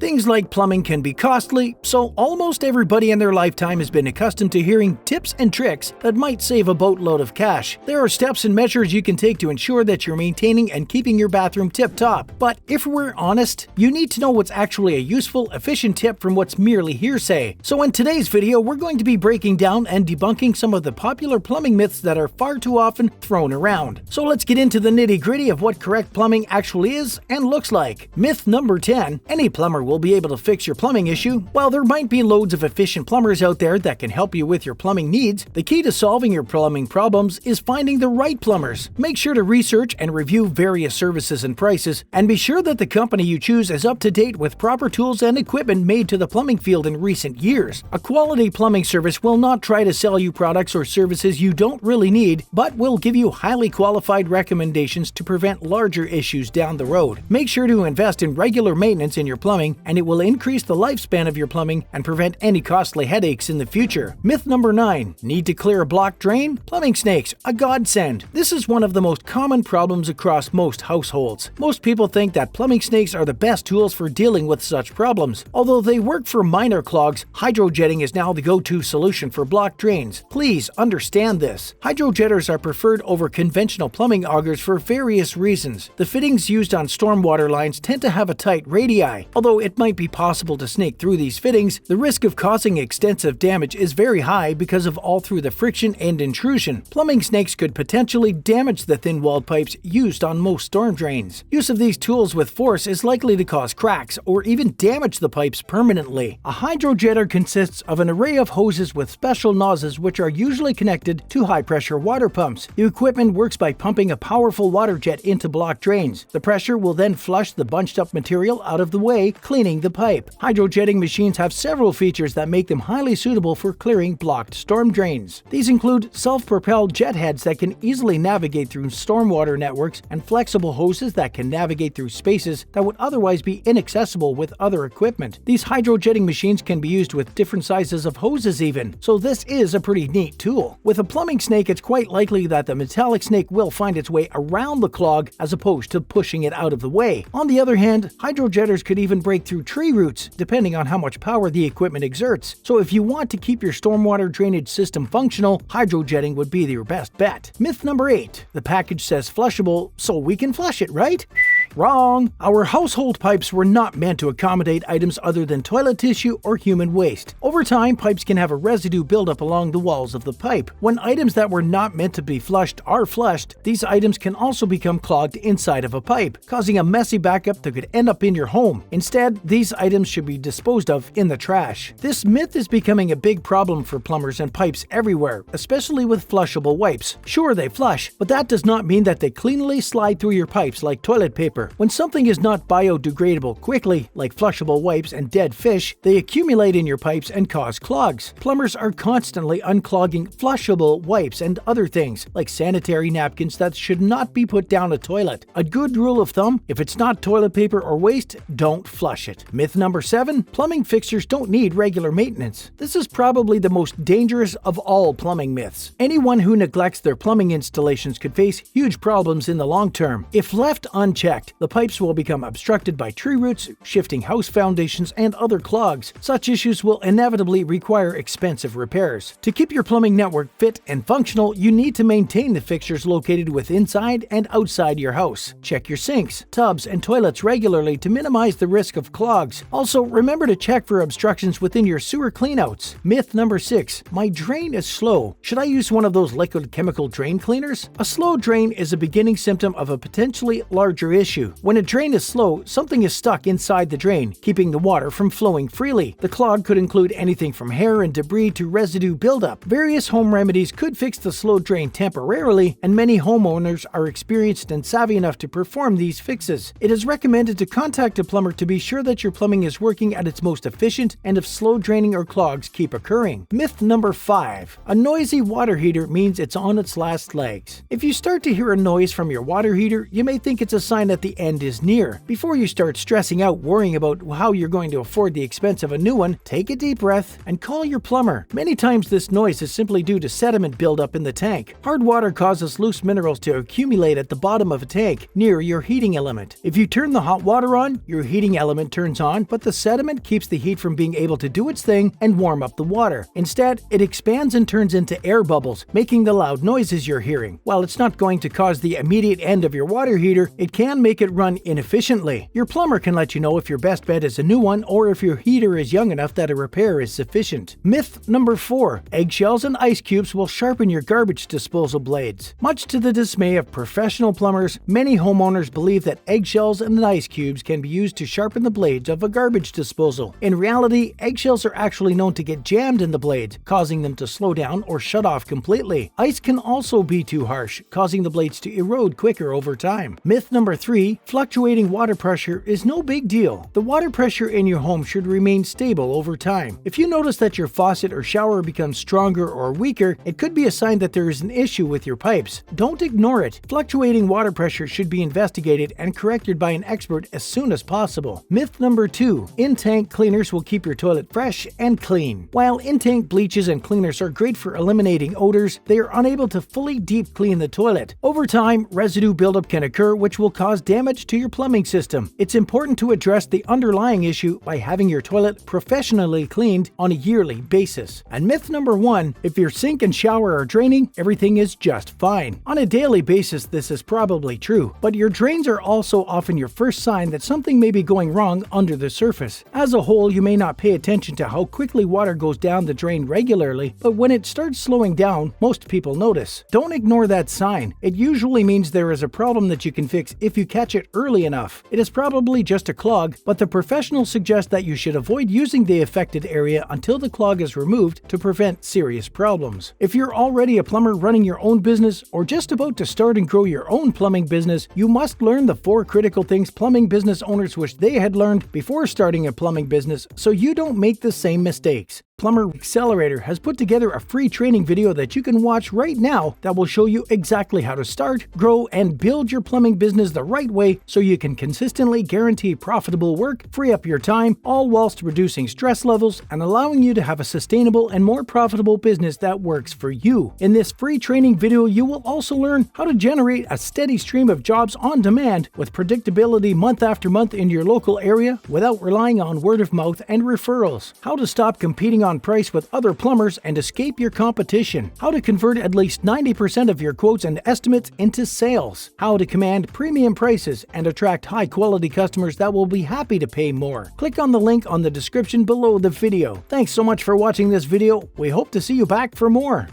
Things like plumbing can be costly, so almost everybody in their lifetime has been accustomed to hearing tips and tricks that might save a boatload of cash. There are steps and measures you can take to ensure that you're maintaining and keeping your bathroom tip-top. But if we're honest, you need to know what's actually a useful, efficient tip from what's merely hearsay. So in today's video, we're going to be breaking down and debunking some of the popular plumbing myths that are far too often thrown around. So let's get into the nitty-gritty of what correct plumbing actually is and looks like. Myth number 10. Any plumber will be able to fix your plumbing issue. While there might be loads of efficient plumbers out there that can help you with your plumbing needs, the key to solving your plumbing problems is finding the right plumbers. Make sure to research and review various services and prices, and be sure that the company you choose is up to date with proper tools and equipment made to the plumbing field in recent years. A quality plumbing service will not try to sell you products or services you don't really need, but will give you highly qualified recommendations to prevent larger issues down the road. Make sure to invest in regular maintenance in your plumbing, and it will increase the lifespan of your plumbing and prevent any costly headaches in the future. Myth number 9. Need to clear a blocked drain? Plumbing snakes, a godsend. This is one of the most common problems across most households. Most people think that plumbing snakes are the best tools for dealing with such problems. Although they work for minor clogs, hydrojetting is now the go-to solution for blocked drains. Please understand this. Hydrojetters are preferred over conventional plumbing augers for various reasons. The fittings used on stormwater lines tend to have a tight radii. Although it might be possible to snake through these fittings, the risk of causing extensive damage is very high because of all through the friction and intrusion. Plumbing snakes could potentially damage the thin-walled pipes used on most storm drains. Use of these tools with force is likely to cause cracks or even damage the pipes permanently. A hydrojetter consists of an array of hoses with special nozzles which are usually connected to high-pressure water pumps. The equipment works by pumping a powerful water jet into blocked drains. The pressure will then flush the bunched-up material out of the way, cleaning the pipe. Hydrojetting machines have several features that make them highly suitable for clearing blocked storm drains. These include self-propelled jet heads that can easily navigate through stormwater networks and flexible hoses that can navigate through spaces that would otherwise be inaccessible with other equipment. These hydrojetting machines can be used with different sizes of hoses even, so this is a pretty neat tool. With a plumbing snake, it's quite likely that the metallic snake will find its way around the clog as opposed to pushing it out of the way. On the other hand, hydrojetters could even break through tree roots, depending on how much power the equipment exerts. So if you want to keep your stormwater drainage system functional, hydrojetting would be your best bet. Myth number 8. The package says flushable, so we can flush it, right? Wrong! Our household pipes were not meant to accommodate items other than toilet tissue or human waste. Over time, pipes can have a residue buildup along the walls of the pipe. When items that were not meant to be flushed are flushed, these items can also become clogged inside of a pipe, causing a messy backup that could end up in your home. Instead, these items should be disposed of in the trash. This myth is becoming a big problem for plumbers and pipes everywhere, especially with flushable wipes. Sure, they flush, but that does not mean that they cleanly slide through your pipes like toilet paper. When something is not biodegradable quickly, like flushable wipes and dead fish, they accumulate in your pipes and cause clogs. Plumbers are constantly unclogging flushable wipes and other things, like sanitary napkins that should not be put down a toilet. A good rule of thumb, if it's not toilet paper or waste, don't flush it. Myth number 7. Plumbing fixtures don't need regular maintenance. This is probably the most dangerous of all plumbing myths. Anyone who neglects their plumbing installations could face huge problems in the long term. If left unchecked, the pipes will become obstructed by tree roots, shifting house foundations, and other clogs. Such issues will inevitably require expensive repairs. To keep your plumbing network fit and functional, you need to maintain the fixtures located within inside and outside your house. Check your sinks, tubs, and toilets regularly to minimize the risk of clogs. Also, remember to check for obstructions within your sewer cleanouts. Myth number 6. My drain is slow. Should I use one of those liquid chemical drain cleaners? A slow drain is a beginning symptom of a potentially larger issue. When a drain is slow, something is stuck inside the drain, keeping the water from flowing freely. The clog could include anything from hair and debris to residue buildup. Various home remedies could fix the slow drain temporarily, and many homeowners are experienced and savvy enough to perform these fixes. It is recommended to contact a plumber to be sure that your plumbing is working at its most efficient and if slow draining or clogs keep occurring. Myth number 5. A noisy water heater means it's on its last legs. If you start to hear a noise from your water heater, you may think it's a sign that the the end is near. Before you start stressing out worrying about how you're going to afford the expense of a new one, take a deep breath and call your plumber. Many times this noise is simply due to sediment buildup in the tank. Hard water causes loose minerals to accumulate at the bottom of a tank near your heating element. If you turn the hot water on, your heating element turns on, but the sediment keeps the heat from being able to do its thing and warm up the water. Instead, it expands and turns into air bubbles, making the loud noises you're hearing. While it's not going to cause the immediate end of your water heater, it can make it run inefficiently. Your plumber can let you know if your best bet is a new one or if your heater is young enough that a repair is sufficient. Myth number 4. Eggshells and ice cubes will sharpen your garbage disposal blades. Much to the dismay of professional plumbers, many homeowners believe that eggshells and ice cubes can be used to sharpen the blades of a garbage disposal. In reality, eggshells are actually known to get jammed in the blades, causing them to slow down or shut off completely. Ice can also be too harsh, causing the blades to erode quicker over time. Myth number 3. Fluctuating water pressure is no big deal. The water pressure in your home should remain stable over time. If you notice that your faucet or shower becomes stronger or weaker, it could be a sign that there is an issue with your pipes. Don't ignore it. Fluctuating water pressure should be investigated and corrected by an expert as soon as possible. Myth number 2. Intank cleaners will keep your toilet fresh and clean. While Intank bleaches and cleaners are great for eliminating odors, they are unable to fully deep clean the toilet. Over time, residue buildup can occur, which will cause damage to your plumbing system. It's important to address the underlying issue by having your toilet professionally cleaned on a yearly basis. And myth number 1, if your sink and shower are draining, everything is just fine. On a daily basis, this is probably true, but your drains are also often your first sign that something may be going wrong under the surface. As a whole, you may not pay attention to how quickly water goes down the drain regularly, but when it starts slowing down, most people notice. Don't ignore that sign. It usually means there is a problem that you can fix if you catch it early enough. It is probably just a clog, but the professionals suggest that you should avoid using the affected area until the clog is removed to prevent serious problems. If you're already a plumber running your own business or just about to start and grow your own plumbing business, you must learn the 4 critical things plumbing business owners wish they had learned before starting a plumbing business so you don't make the same mistakes. Plumber Accelerator has put together a free training video that you can watch right now that will show you exactly how to start, grow, and build your plumbing business the right way so you can consistently guarantee profitable work, free up your time, all whilst reducing stress levels and allowing you to have a sustainable and more profitable business that works for you. In this free training video, you will also learn how to generate a steady stream of jobs on demand with predictability month after month in your local area without relying on word of mouth and referrals, how to stop competing on price with other plumbers and escape your competition, how to convert at least 90% of your quotes and estimates into sales, how to command premium prices and attract high-quality customers that will be happy to pay more. Click on the link on the description below the video. Thanks so much for watching this video. We hope to see you back for more.